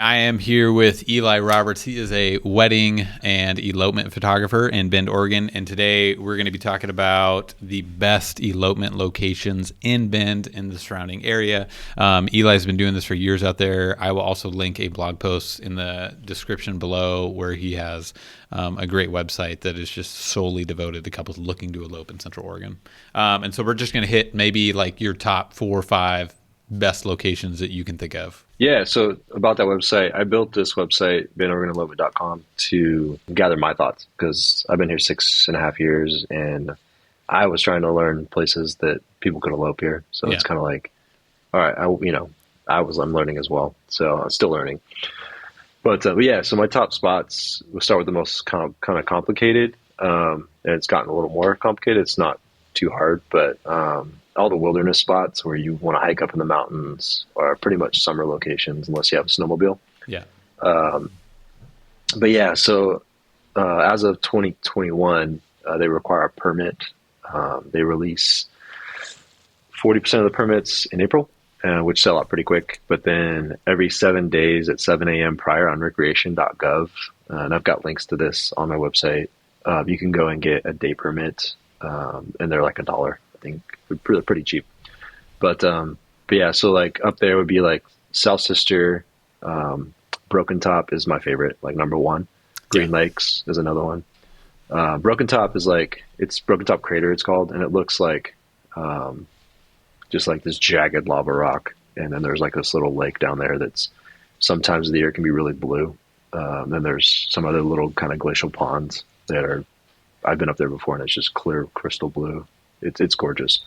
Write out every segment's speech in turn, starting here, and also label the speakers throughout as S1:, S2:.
S1: I am here with Eli Roberts. He is a wedding and elopement photographer in Bend, Oregon. And today we're going to be talking about the best elopement locations in Bend and the surrounding area. Eli's been doing this for years out there. I will also link a blog post in the description below where he has a great website that is just solely devoted to couples looking to elope in Central Oregon. And so we're just going to hit maybe like your top 4 or 5 best locations that you can think of.
S2: Yeah, so about that website, I built this website, benorganelopement.com, to gather my thoughts because I've been here 6.5 years and I was trying to learn places that people could elope here. So It's kind of like, all right, I'm learning as well. So I'm still learning. But yeah, so my top spots, we'll start with the most kind of complicated. And it's gotten a little more complicated. It's not too hard, but all the wilderness spots where you want to hike up in the mountains are pretty much summer locations unless you have a snowmobile.
S1: Yeah.
S2: But yeah, so as of 2021, they require a permit. They release 40% of the permits in April, which sell out pretty quick. But then every 7 days at 7 a.m. prior on recreation.gov, and I've got links to this on my website, you can go and get a day permit, and they're like $1. I think they're pretty cheap. But yeah, so like up there would be like South Sister, Broken Top is my favorite, like number one. Green Lakes is another one. Broken Top is like, it's Broken Top Crater it's called, and it looks like just like this jagged lava rock. And then there's like this little lake down there that's sometimes the year can be really blue. Then there's some other little kind of glacial ponds that are, I've been up there before and it's just clear crystal blue. It's gorgeous.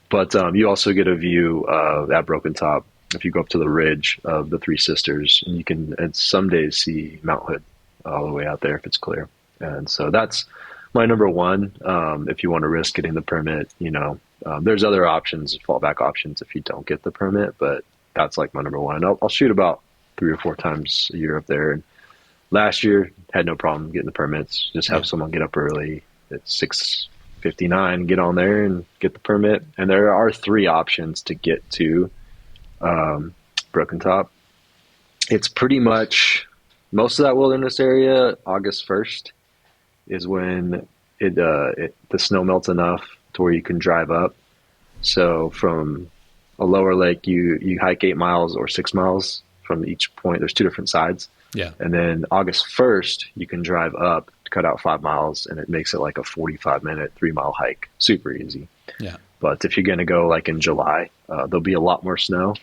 S2: But you also get a view at Broken Top if you go up to the ridge of the Three Sisters, and you can some days see Mount Hood all the way out there if it's clear. And so that's my number one. If you want to risk getting the permit, there's other options, fallback options if you don't get the permit, but that's like my number one. I'll shoot about 3 or 4 times a year up there. And last year had no problem getting the permits. Just have someone get up early at 6:59, get on there and get the permit. And there are 3 options to get to Broken Top. It's pretty much most of that wilderness area. August 1st is when the snow melts enough to where you can drive up. So from a lower lake, you hike 8 miles or 6 miles from each point. There's 2 different sides.
S1: Yeah.
S2: And then August 1st, you can drive up, cut out 5 miles, and it makes it like a 45-minute, 3-mile hike. Super easy.
S1: Yeah.
S2: But if you're going to go like in July, there'll be a lot more snow,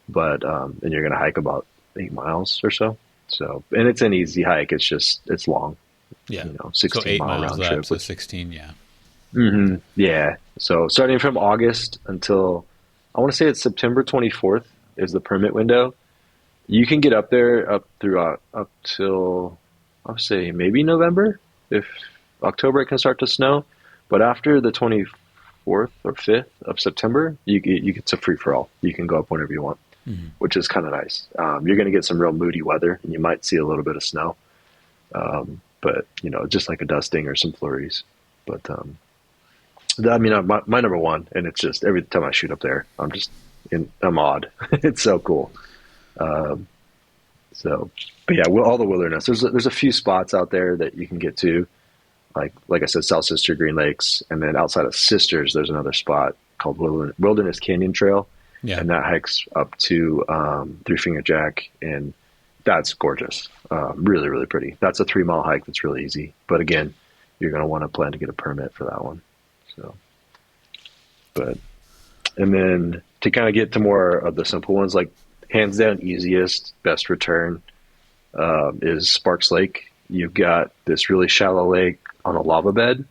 S2: but and you're going to hike about 8 miles or so. So, and it's an easy hike. It's long.
S1: Yeah.
S2: 16-mile round trip.
S1: So 16, yeah.
S2: Mm-hmm. Yeah. So starting from August until, I want to say it's September 24th is the permit window. You can get up there up till, I'll say maybe November. If October, it can start to snow. But after the 24th or 5th of September, it's a free-for-all. You can go up whenever you want, which is kind of nice. You're going to get some real moody weather, and you might see a little bit of snow. But, just like a dusting or some flurries. But, my number one, and it's just every time I shoot up there, I'm awed. It's so cool. But yeah, all the wilderness. There's a few spots out there that you can get to, like I said, South Sister, Green Lakes, and then outside of Sisters, there's another spot called Wilderness Canyon Trail, and that hikes up to Three Finger Jack, and that's gorgeous. Really, really pretty. That's a 3-mile hike that's really easy, but again, you're going to want to plan to get a permit for that one. So, and then to kind of get to more of the simple ones, like hands down easiest, best return is Sparks Lake. You've got this really shallow lake on a lava bed.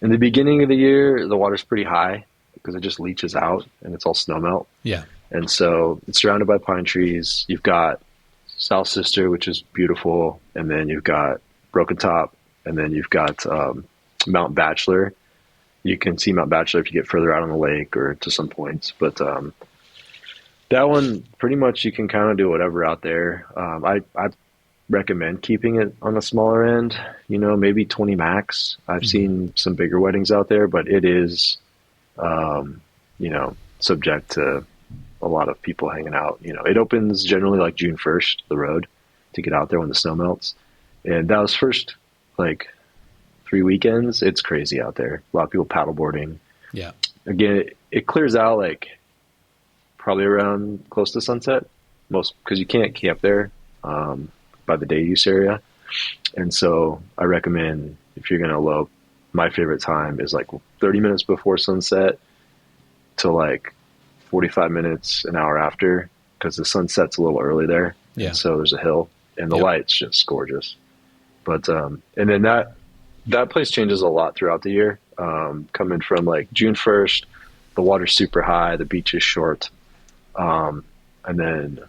S2: In the beginning of the year, the water's pretty high because it just leaches out and it's all snow melt.
S1: Yeah. And
S2: so it's surrounded by pine trees. You've got South Sister, which is beautiful. And then you've got Broken Top. And then you've got Mount Bachelor. You can see Mount Bachelor if you get further out on the lake or to some points. But that one, pretty much you can kind of do whatever out there. I recommend keeping it on the smaller end, maybe 20 max. I've seen some bigger weddings out there, but it is, subject to a lot of people hanging out. It opens generally like June 1st, the road to get out there when the snow melts. And that was first like 3 weekends. It's crazy out there. A lot of people paddleboarding.
S1: Yeah.
S2: Again, it clears out like probably around close to sunset, most because you can't camp there by the day use area. And so I recommend if you're going to elope, my favorite time is like 30 minutes before sunset to like 45 minutes, an hour after, because the sun sets a little early there.
S1: Yeah.
S2: And so there's a hill and the light's just gorgeous. But, and then that place changes a lot throughout the year. Coming from like June 1st, the water's super high, the beach is short. And then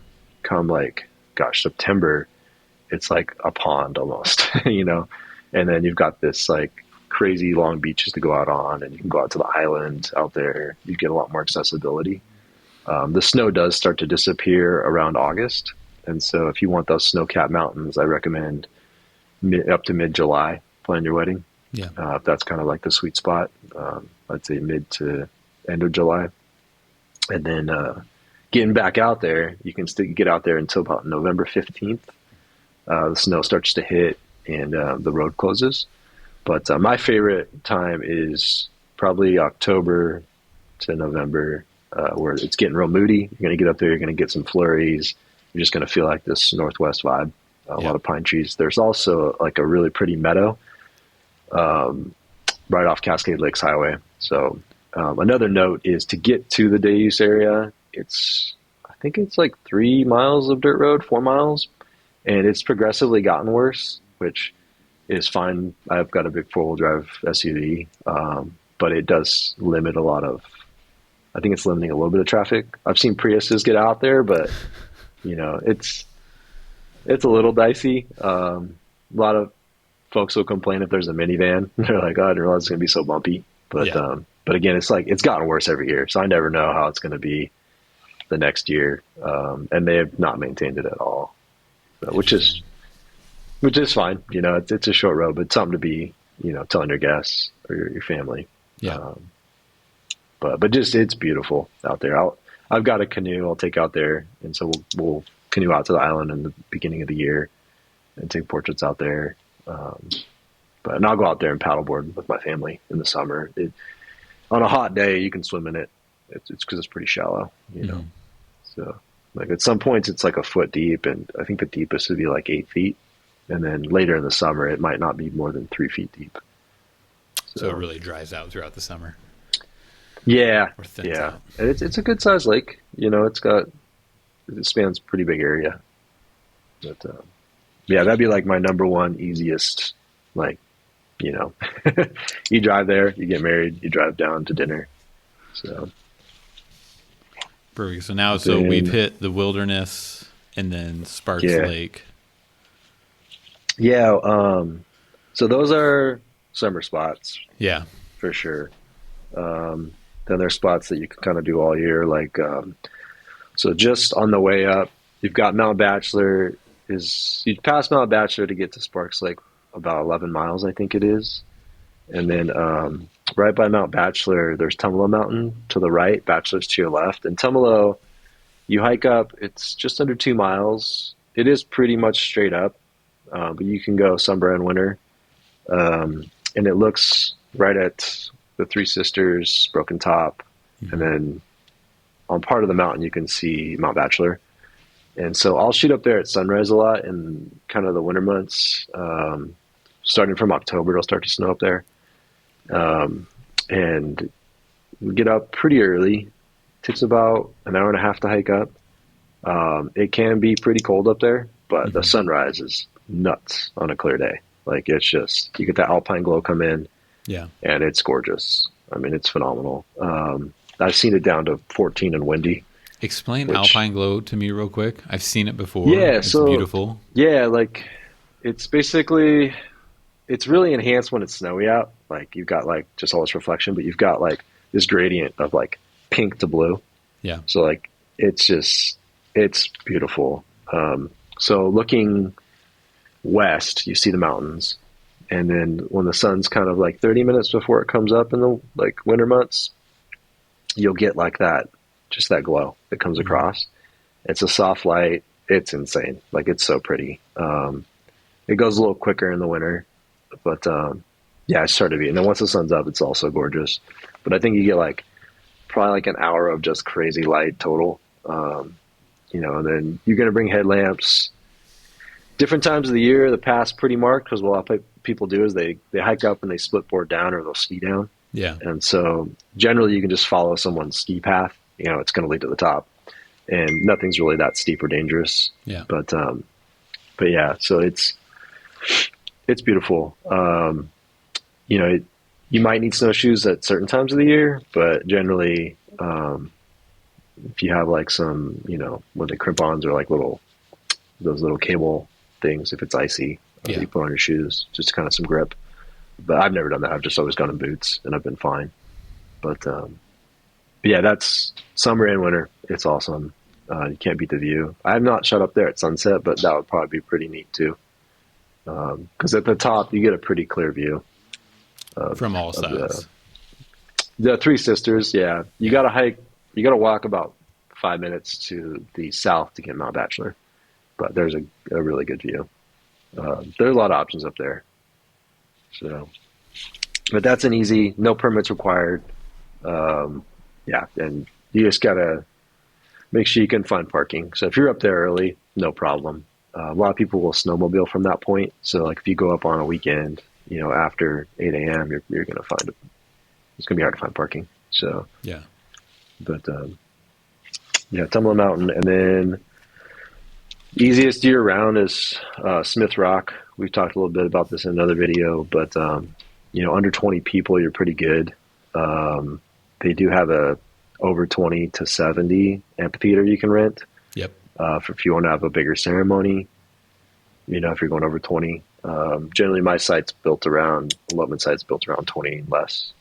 S2: come like, September, it's like a pond almost, And then you've got this like crazy long beaches to go out on, and you can go out to the island out there. You get a lot more accessibility. The snow does start to disappear around August. And so if you want those snow-capped mountains, I recommend up to mid-July, plan your wedding.
S1: Yeah.
S2: If that's kind of like the sweet spot, I'd say mid to end of July. And then getting back out there, you can still get out there until about November 15th. The snow starts to hit and the road closes. But my favorite time is probably October to November, where it's getting real moody. You're going to get up there, you're going to get some flurries. You're just going to feel like this Northwest vibe, a lot of pine trees. There's also like a really pretty meadow right off Cascade Lakes Highway. So another note is to get to the day use area, I think it's like 3 miles of dirt road, 4 miles, and it's progressively gotten worse, which is fine. I've got a big 4-wheel drive SUV, but it does limit I think it's limiting a little bit of traffic. I've seen Priuses get out there, but it's a little dicey. A lot of folks will complain if there's a minivan. They're like, "Oh, I didn't realize it's going to be so bumpy." But again, it's like it's gotten worse every year, so I never know how it's going to be the next year. And they have not maintained it at all, which is fine. It's a short road, but it's something to be telling your guests or your family.
S1: Yeah.
S2: But just it's beautiful out there. I've got a canoe I'll take out there, and so we'll canoe out to the island in the beginning of the year and take portraits out there. And I'll go out there and paddleboard with my family in the summer. On a hot day, you can swim in it. It's because it's pretty shallow, So like at some points it's like a foot deep, and I think the deepest would be like 8 feet. And then later in the summer, it might not be more than 3 feet deep.
S1: So it really dries out throughout the summer.
S2: Yeah,
S1: Or thins out.
S2: and it's a good sized lake. It spans a pretty big area. But that'd be like my number one easiest. Like, you drive there, you get married, you drive down to dinner. So
S1: Perfect. So we've hit the wilderness and then Sparks Lake.
S2: Yeah. So those are summer spots.
S1: Yeah.
S2: For sure. Then there's spots that you can kind of do all year. Like, so just on the way up, you've got Mount Bachelor. You pass Mount Bachelor to get to Sparks Lake, about 11 miles, I think it is. And then right by Mount Bachelor, there's Tumalo Mountain to the right, Bachelor's to your left. And Tumalo, you hike up, it's just under 2 miles. It is pretty much straight up, but you can go summer and winter. And it looks right at the Three Sisters, Broken Top. Mm-hmm. And then on part of the mountain, you can see Mount Bachelor. And so I'll shoot up there at sunrise a lot in kind of the winter months. Starting from October, it'll start to snow up there. And we get up pretty early. It takes about an hour and a half to hike up. It can be pretty cold up there, but the sunrise is nuts on a clear day. Like it's just, you get that alpine glow come in.
S1: Yeah.
S2: And it's gorgeous. I mean, it's phenomenal. I've seen it down to 14 and windy.
S1: Explain alpine glow to me real quick. I've seen it before.
S2: Yeah.
S1: It's beautiful.
S2: Yeah. Like it's basically, it's really enhanced when it's snowy out. Like you've got like just all this reflection, but you've got like this gradient of like pink to blue.
S1: Yeah.
S2: So like, it's beautiful. So looking west, you see the mountains. And then when the sun's kind of like 30 minutes before it comes up in the like winter months, you'll get like that just that glow that comes across. It's a soft light. It's insane. Like, it's so pretty. It goes a little quicker in the winter, but yeah, it's started to be. And then once the sun's up, it's also gorgeous. But I think you get like probably like an hour of just crazy light total. And then you're going to bring headlamps. Different times of the year, the path's pretty marked because what people do is they hike up and they split board down or they'll ski down.
S1: Yeah.
S2: And so generally you can just follow someone's ski path. It's going to lead to the top, and nothing's really that steep or dangerous.
S1: Yeah.
S2: But yeah, so it's beautiful. You might need snowshoes at certain times of the year, but generally, if you have like some, what the crimp-ons or like those little cable things, if it's icy, you put on your shoes, just kind of some grip. But I've never done that. I've just always gone in boots and I've been fine. But yeah, that's summer and winter. It's awesome. You can't beat the view. I have not shut up there at sunset, but that would probably be pretty neat too. Because at the top, you get a pretty clear view.
S1: From all sides.
S2: The Three Sisters, yeah. You got to hike. You got to walk about 5 minutes to the south to get Mount Bachelor. But there's a really good view. There's a lot of options up there. So, but that's an easy, no permits required. Yeah, and you just got to make sure you can find parking. So if you're up there early, no problem. A lot of people will snowmobile from that point. So like if you go up on a weekend, after 8 a.m., you're going to find it. It's going to be hard to find parking. So,
S1: yeah.
S2: But, yeah, Tumbling Mountain. And then easiest year round is Smith Rock. We've talked a little bit about this in another video, but, under 20 people, you're pretty good. They do have a over 20 to 70 amphitheater you can rent.
S1: Yep.
S2: If you want to have a bigger ceremony, if you're going over 20. Generally my elopement site's built around 20 and less.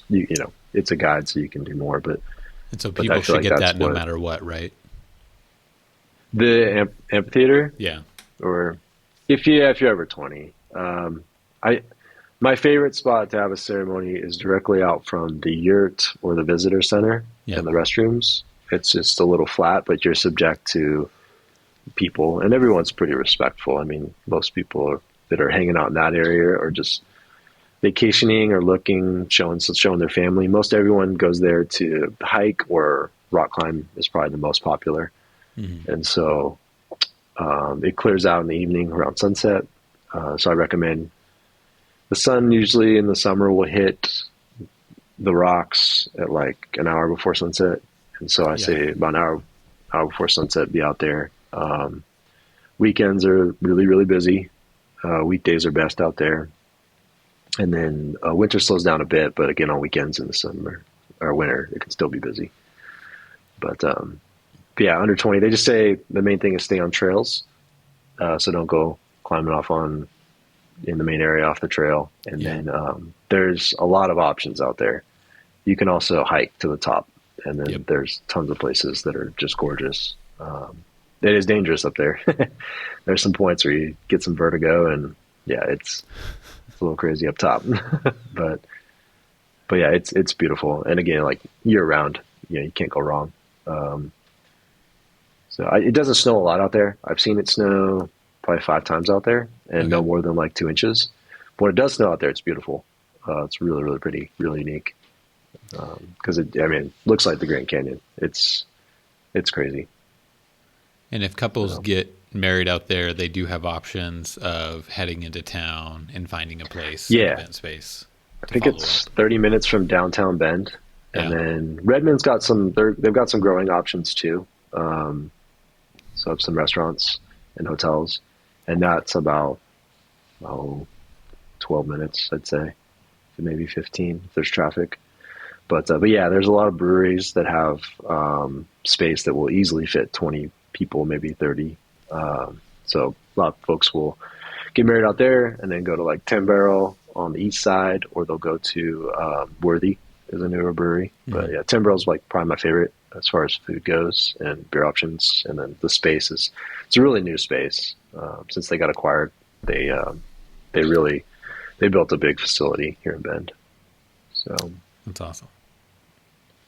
S2: It's a guide, so you can do more,
S1: and so people should get that no matter what, right?
S2: The amphitheater?
S1: Yeah.
S2: Or if you're over 20. My favorite spot to have a ceremony is directly out from the yurt or the visitor center and the restrooms. It's just a little flat, but you're subject to people, and everyone's pretty respectful. I mean, most people that are hanging out in that area are just vacationing or showing their family. Most everyone goes there to hike or rock climb is probably the most popular. Mm-hmm. And so it clears out in the evening around sunset. So I recommend the sun usually in the summer will hit the rocks at like an hour before sunset. And so I say about an hour before sunset, be out there. Weekends are really, really busy. Weekdays are best out there. And then winter slows down a bit, but again, on weekends in the summer or winter, it can still be busy. But yeah, under 20, they just say the main thing is stay on trails. So don't go climbing off in the main area off the trail. And then there's a lot of options out there. You can also hike to the top, and then there's tons of places that are just gorgeous. It is dangerous up there. There's some points where you get some vertigo, and it's a little crazy up top. but yeah, it's beautiful. And again, like year round, you can't go wrong. It doesn't snow a lot out there. I've seen it snow probably 5 times out there, and no more than like 2 inches. But when it does snow out there, it's beautiful. It's really, really pretty, really unique. Because it looks like the Grand Canyon. It's crazy.
S1: And if couples get married out there, they do have options of heading into town and finding a place, event space.
S2: I think it's 30 minutes from downtown Bend, and then Redmond's got they've got some growing options too. So have some restaurants and hotels, and that's about 12 minutes, I'd say, maybe 15 if there's traffic. But yeah, there's a lot of breweries that have space that will easily fit 20 people, maybe 30. So a lot of folks will get married out there and then go to like 10 Barrel on the east side, or they'll go to Worthy is a newer brewery. Mm-hmm. But yeah, 10 Barrel is like probably my favorite as far as food goes and beer options. And then the space it's a really new space. Since they got acquired, they built a big facility here in Bend. So
S1: that's awesome.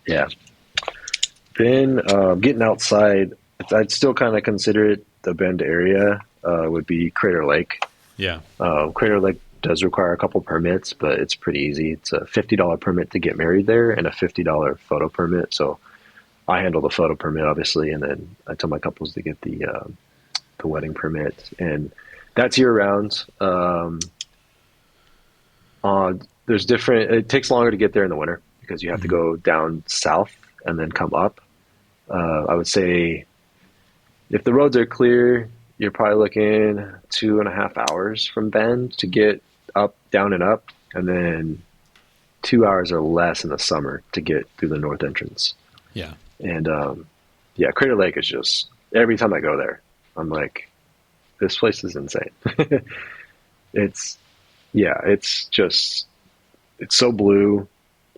S2: Yeah. Been getting outside. I'd still kind of consider it the Bend area. Would be Crater Lake.
S1: Yeah.
S2: Crater Lake does require a couple permits, but it's pretty easy. It's a $50 permit to get married there and a $50 photo permit. So I handle the photo permit, obviously, and then I tell my couples to get the wedding permit, and that's year round. There's different. It takes longer to get there in the winter because you have to
S1: Hmm.
S2: go down south and then come up. I would say if the roads are clear, you're probably looking 2.5 hours from Bend to get up, down and up, and then 2 hours or less in the summer to get through the north entrance.
S1: Yeah.
S2: And yeah, Crater Lake is just every time I go there, I'm like, this place is insane. It's yeah, it's just it's so blue.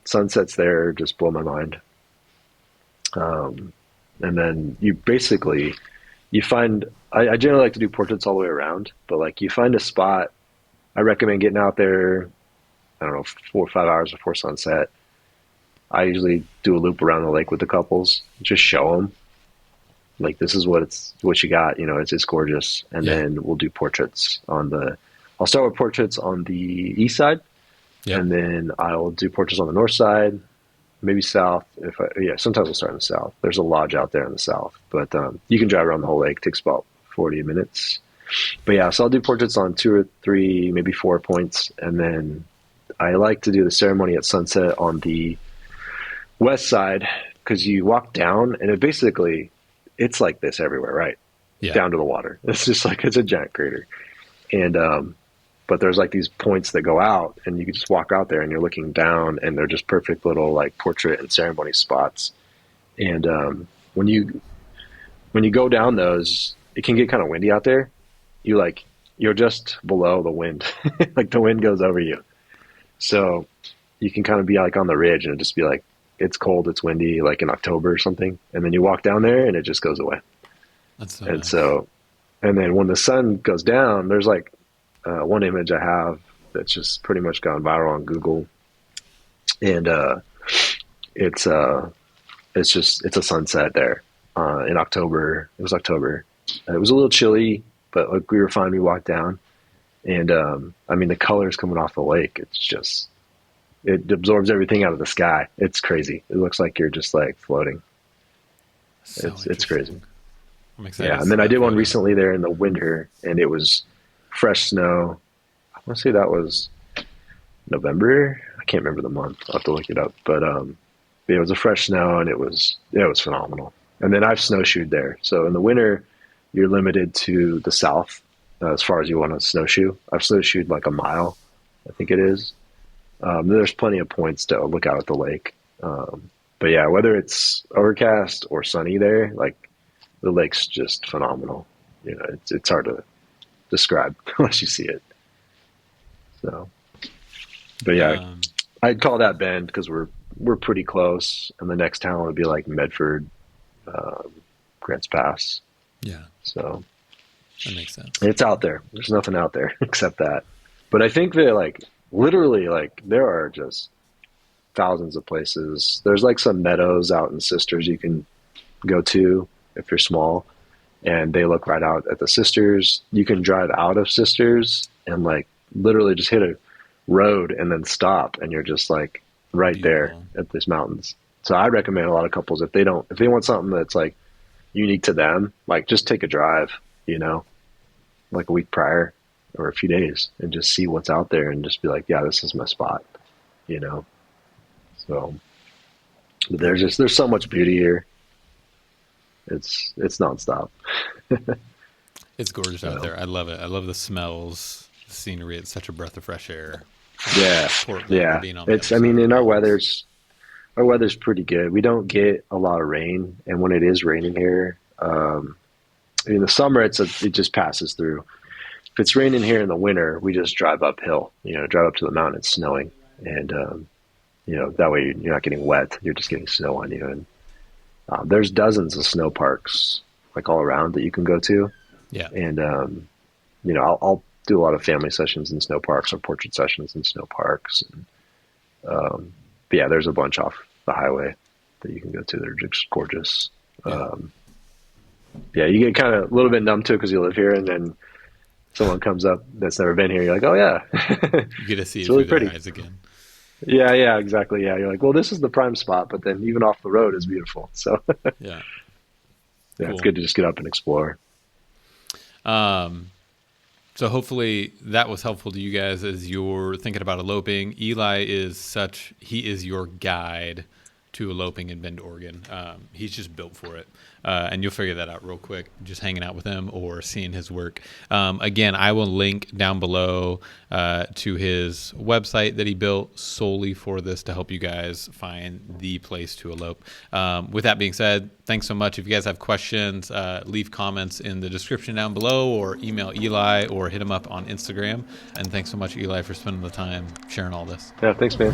S2: Sunsets there just blow my mind. Um, and then you find I generally like to do portraits all the way around, but like you find a spot. I recommend getting out there. I don't know, 4 or 5 hours before sunset. I usually do a loop around the lake with the couples, just show them like this is what you got. It's gorgeous, and
S1: Yeah.
S2: then we'll do portraits on the. I'll start with portraits on the east side,
S1: Yep.
S2: and then I'll do portraits on the north side, maybe south. Sometimes we'll start in the south. There's a lodge out there in the south, but you can drive around the whole lake. It takes about 40 minutes. But yeah, so I'll do portraits on 2 or 3, maybe 4 points, and then I like to do the ceremony at sunset on the west side because you walk down and it's like this everywhere, right?
S1: Yeah.
S2: Down to the water. It's just like it's a giant crater, and but there's like these points that go out, and you can just walk out there and you're looking down, and they're just perfect little like portrait and ceremony spots. And when you go down those, it can get kind of windy out there. You're just below the wind, like the wind goes over you, so you can kind of be like on the ridge and just be like it's cold, it's windy, like in October or something, and then you walk down there and it just goes away.
S1: That's so
S2: And
S1: nice.
S2: so, and then when the sun goes down, there's like one image I have that's just pretty much gone viral on Google, and it's uh, it's a sunset there in October. It was October. It was a little chilly, but like we were fine. We walked down, and I mean the colors coming off the lake. It absorbs everything out of the sky. It's crazy. It looks like you're just like floating.
S1: So
S2: It's crazy.
S1: interesting. I'm excited
S2: Yeah,
S1: to
S2: and
S1: see
S2: then I
S1: that
S2: did one
S1: photo.
S2: recently there in the winter, and it was fresh snow. I want to say that was November. I can't remember the month. I'll have to look it up. But it was a fresh snow, and it was phenomenal. And then I've snowshoed there. So in the winter, you're limited to the south as far as you want to snowshoe. I've snowshoed like a mile, I think it is. There's plenty of points to look out at the lake. But yeah, whether it's overcast or sunny there, like the lake's just phenomenal. It's hard to describe unless you see it. So, but yeah,
S1: Um,
S2: I'd call that Bend because we're pretty close, and the next town would be like Medford, um, Grants Pass.
S1: yeah,
S2: So
S1: that makes sense.
S2: it's out there. There's nothing out there except that. But I think that like literally like there are just thousands of places. There's like some meadows out in Sisters you can go to if you're small, and they look right out at the Sisters. You can drive out of Sisters and like literally just hit a road and then stop, and you're just like right there
S1: Beautiful.
S2: at these mountains. So I recommend a lot of couples if they want something that's like unique to them, like just take a drive, you know, like a week prior or a few days and just see what's out there and just be like, yeah, this is my spot, you know. So but there's so much beauty here. It's nonstop.
S1: It's gorgeous out
S2: So
S1: there. I love it. I love the smells, the scenery. It's such a breath of fresh air from
S2: yeah,
S1: Portland or
S2: yeah.
S1: being on the
S2: It's
S1: other
S2: I
S1: side
S2: mean
S1: of the
S2: in
S1: mountains.
S2: our weather's pretty good. We don't get a lot of rain, and when it is raining here, in the summer it just passes through. If it's raining here in the winter, we just drive uphill. Drive up to the mountain. It's snowing, and that way you're not getting wet. You're just getting snow on you. And there's dozens of snow parks like all around that you can go to.
S1: Yeah.
S2: And I'll do a lot of family sessions in snow parks or portrait sessions in snow parks. And, but yeah, there's a bunch off the highway. that you can go to. They're just gorgeous.
S1: Yeah.
S2: Yeah, you get kind of a little bit numb to it because you live here, and then someone comes up that's never been here. You're like, oh yeah,
S1: You get to see
S2: it's
S1: it
S2: really
S1: through their
S2: pretty.
S1: eyes again.
S2: Yeah, exactly. Yeah, you're like, well, this is the prime spot, but then even off the road is beautiful. So
S1: Yeah.
S2: yeah, it's
S1: Cool.
S2: good to just get up and explore.
S1: Um, so hopefully that was helpful to you guys as you're thinking about eloping. Eli he is your guide to eloping in Bend, Oregon. He's just built for it. And you'll figure that out real quick, just hanging out with him or seeing his work. Again, I will link down below to his website that he built solely for this to help you guys find the place to elope. With that being said, thanks so much. If you guys have questions, leave comments in the description down below or email Eli or hit him up on Instagram. And thanks so much, Eli, for spending the time sharing all this.
S2: Yeah, thanks, man.